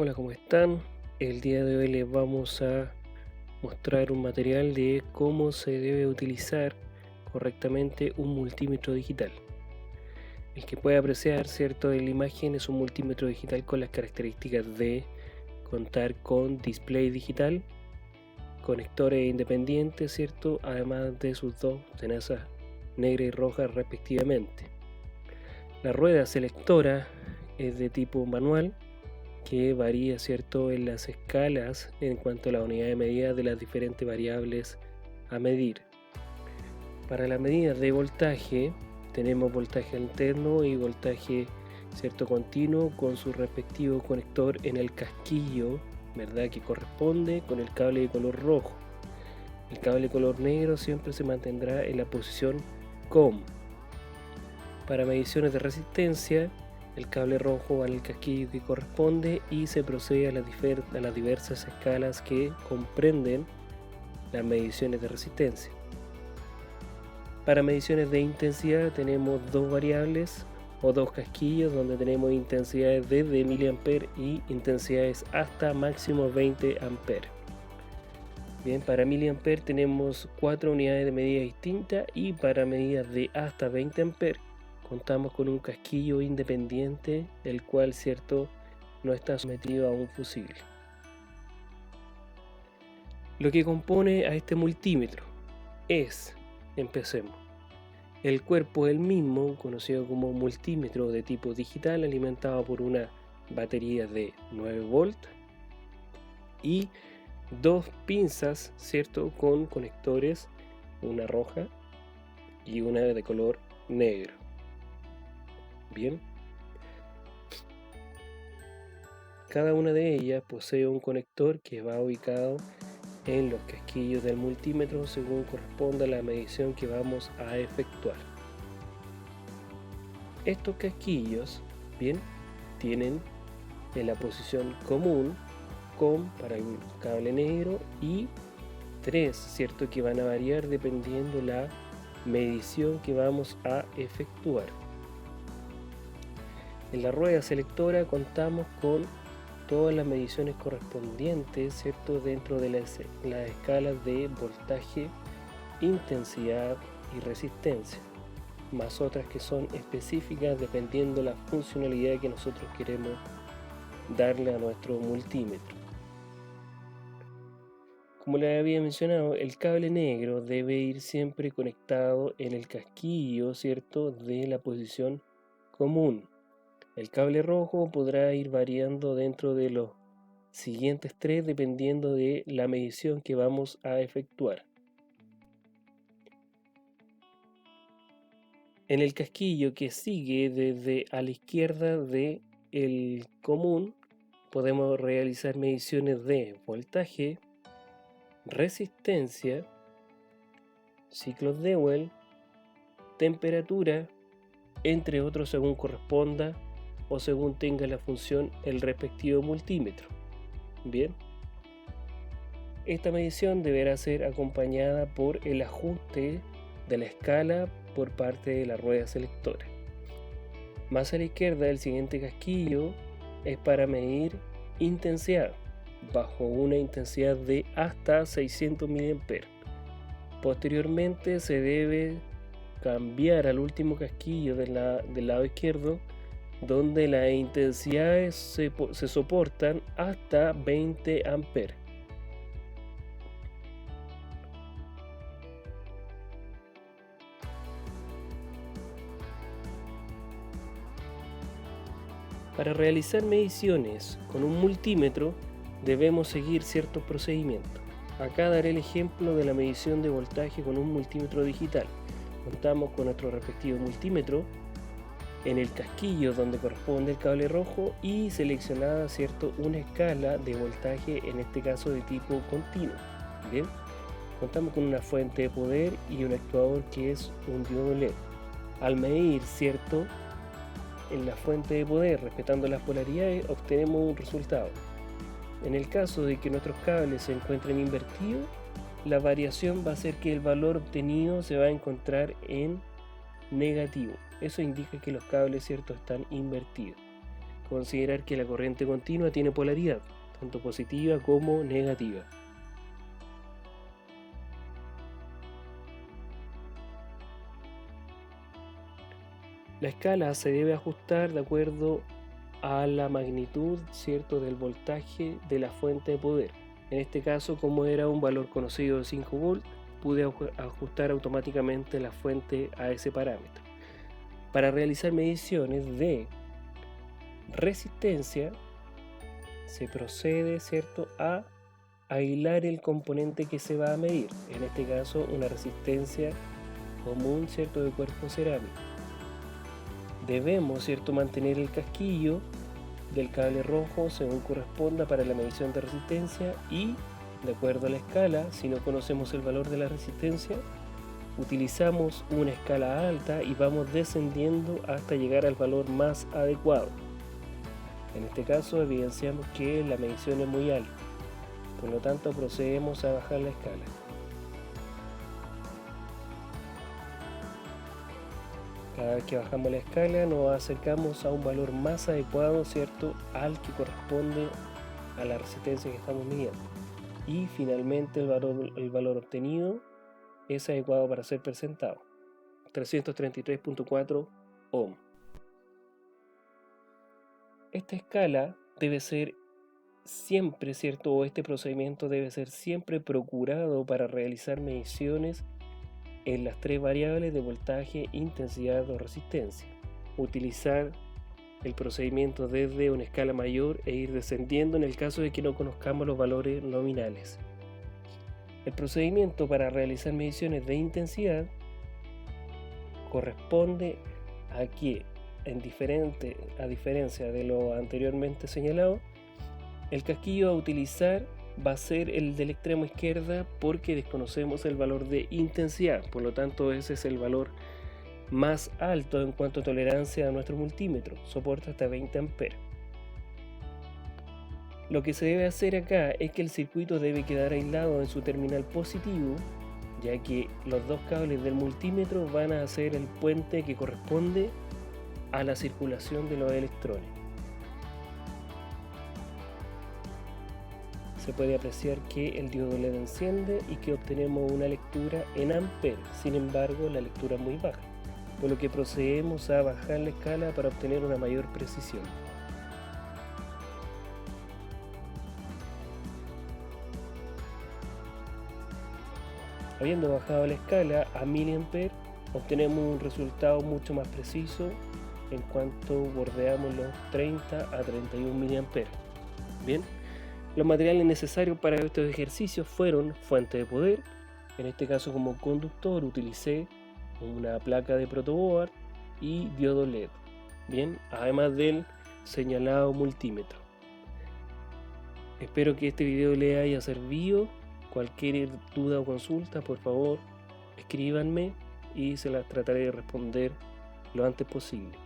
Hola, ¿cómo están? El día de hoy les vamos a mostrar un material de cómo se debe utilizar correctamente un multímetro digital. El que puede apreciar, ¿cierto?, en la imagen es un multímetro digital con las características de contar con display digital, conectores independientes, ¿cierto?, además de sus dos tenazas negra y roja respectivamente. La rueda selectora es de tipo manual, que varía, ¿cierto?, en las escalas en cuanto a la unidad de medida de las diferentes variables a medir. Para las medidas de voltaje tenemos voltaje alterno y voltaje, ¿cierto?, continuo con su respectivo conector en el casquillo, ¿verdad?, que corresponde con el cable de color rojo. El cable de color negro siempre se mantendrá en la posición COM. Para mediciones de resistencia, el cable rojo va en el casquillo que corresponde y se procede a las diversas escalas que comprenden las mediciones de resistencia. Para mediciones de intensidad tenemos dos variables o dos casquillos donde tenemos intensidades desde miliamperes y intensidades hasta máximo 20 amperes. Bien, para miliamperes tenemos 4 unidades de medida distintas y para medidas de hasta 20 amperes contamos con un casquillo independiente, el cual, ¿cierto?, no está sometido a un fusible. Lo que compone a este multímetro es, empecemos, el cuerpo del mismo, conocido como multímetro de tipo digital, alimentado por una batería de 9 volts y dos pinzas, ¿cierto?, con conectores, una roja y una de color negro. Bien, cada una de ellas posee un conector que va ubicado en los casquillos del multímetro según corresponda a la medición que vamos a efectuar. Estos casquillos, bien, tienen en la posición común COM para el cable negro y 3, ¿cierto?, que van a variar dependiendo la medición que vamos a efectuar. En la rueda selectora contamos con todas las mediciones correspondientes, ¿cierto?, dentro de las escalas de voltaje, intensidad y resistencia, más otras que son específicas dependiendo la funcionalidad que nosotros queremos darle a nuestro multímetro. Como les había mencionado, el cable negro debe ir siempre conectado en el casquillo, ¿cierto?, de la posición común. El cable rojo podrá ir variando dentro de los siguientes 3 dependiendo de la medición que vamos a efectuar. En el casquillo que sigue desde a la izquierda del común podemos realizar mediciones de voltaje, resistencia, ciclos Dewey, temperatura, entre otros según corresponda o según tenga la función el respectivo multímetro. Bien, esta medición deberá ser acompañada por el ajuste de la escala por parte de la rueda selectora. Más a la izquierda el siguiente casquillo es para medir intensidad bajo una intensidad de hasta 600 mA. Posteriormente se debe cambiar al último casquillo del lado izquierdo, donde las intensidades se soportan hasta 20 amperes. Para realizar mediciones con un multímetro debemos seguir ciertos procedimientos. Acá daré el ejemplo de la medición de voltaje con un multímetro digital. Contamos con nuestro respectivo multímetro en el casquillo donde corresponde el cable rojo y seleccionada, ¿cierto?, una escala de voltaje, en este caso de tipo continuo. Bien, contamos con una fuente de poder y un actuador que es un diodo LED. Al medir, ¿cierto?, en la fuente de poder respetando las polaridades obtenemos un resultado. En el caso de que nuestros cables se encuentren invertidos, la variación va a ser que el valor obtenido se va a encontrar en negativo. Eso indica que los cables, ¿cierto?, están invertidos. considerar que la corriente continua tiene polaridad, tanto positiva como negativa. La escala se debe ajustar de acuerdo a la magnitud, ¿cierto?, del voltaje de la fuente de poder. En este caso, como era un valor conocido de 5 volts, pude ajustar automáticamente la fuente a ese parámetro. Para realizar mediciones de resistencia, se procede, ¿cierto?, a aislar el componente que se va a medir. En este caso, una resistencia común, ¿cierto?, de cuerpo cerámico. Debemos, ¿cierto?, mantener el casquillo del cable rojo según corresponda para la medición de resistencia y, de acuerdo a la escala, si no conocemos el valor de la resistencia, utilizamos una escala alta y vamos descendiendo hasta llegar al valor más adecuado. En este caso evidenciamos que la medición es muy alta, por lo tanto procedemos a bajar la escala. Cada vez que bajamos la escala nos acercamos a un valor más adecuado, ¿cierto?, al que corresponde a la resistencia que estamos midiendo. Y finalmente el valor obtenido es adecuado para ser presentado. 333.4 ohm. Esta escala debe ser siempre, ¿cierto?, o este procedimiento debe ser siempre procurado para realizar mediciones en las tres variables de voltaje, intensidad o resistencia. Utilizar el procedimiento desde una escala mayor e ir descendiendo en el caso de que no conozcamos los valores nominales. El procedimiento para realizar mediciones de intensidad corresponde a que, a diferencia de lo anteriormente señalado, el casquillo a utilizar va a ser el del extremo izquierda porque desconocemos el valor de intensidad, por lo tanto ese es el valor más alto en cuanto a tolerancia a nuestro multímetro, soporta hasta 20 amperes. Lo que se debe hacer acá es que el circuito debe quedar aislado en su terminal positivo, ya que los dos cables del multímetro van a ser el puente que corresponde a la circulación de los electrones. Se puede apreciar que el diodo LED enciende y que obtenemos una lectura en amperes, sin embargo la lectura es muy baja, por lo que procedemos a bajar la escala para obtener una mayor precisión. Habiendo bajado la escala a miliamperes, obtenemos un resultado mucho más preciso en cuanto bordeamos los 30 a 31 miliamperes. Bien. Los materiales necesarios para estos ejercicios fueron fuente de poder, en este caso como conductor utilicé una placa de protoboard y diodo LED, bien, además del señalado multímetro. Espero que este video les haya servido. Cualquier duda o consulta, por favor, escríbanme y se las trataré de responder lo antes posible.